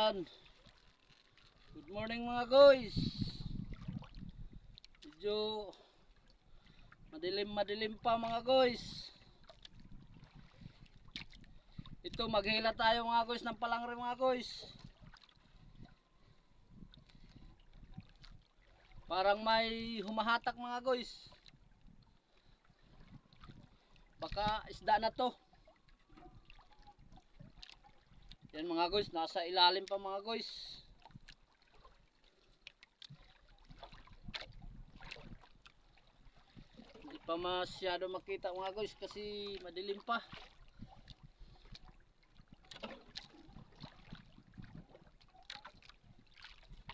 Yan. Good morning mga guys. Medyo madilim pa mga guys. Ito maghila tayo mga guys ng palangre mga guys. Parang may humahatak mga guys. Baka isda na to. Yan mga guys, nasa ilalim pa mga guys. Hindi pa masyado makita mga guys kasi madilim pa.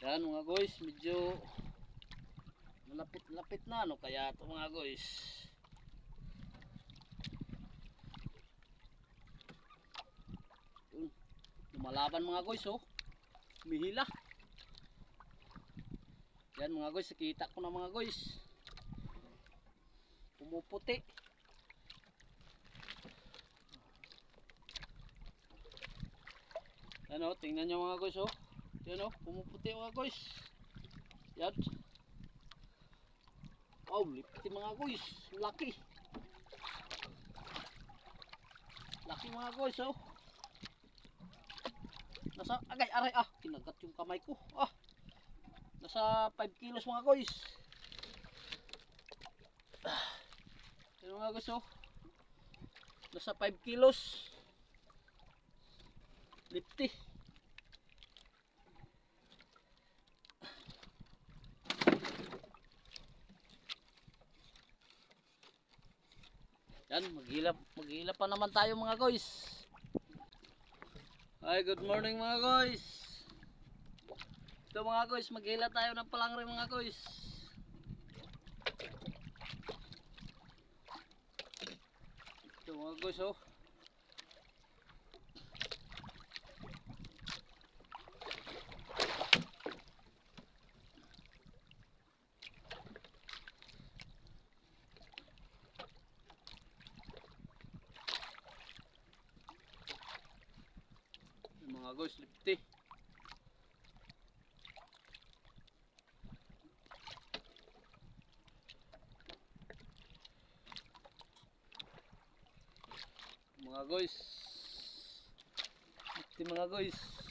Yan mga guys, medyo malapit na ano kaya ito mga guys. Lumalaban mga guys oh. Mihila. Yan mga guys, nakita ko na mga guys. Pumuputi. Yan oh, tingnan nyo mga guys oh. Yan oh, pumuputi mga guys. Yan. Wow, lipti mga guys. Laki. Laki mga guys oh. Nasa agay aray kinagat yung kamay ko. Nasa 5 kilos mga guys. Yan mga guys oh. Nasa 5 kilos. Lipti. Yan, maghilap pa naman tayo mga guys. Hi, good morning mga guys. Ito mga guys, maghila tayo ng palangre mga guys. Ito mga guys oh. Mga guys, lipti. Mga guys, lipti mga guys.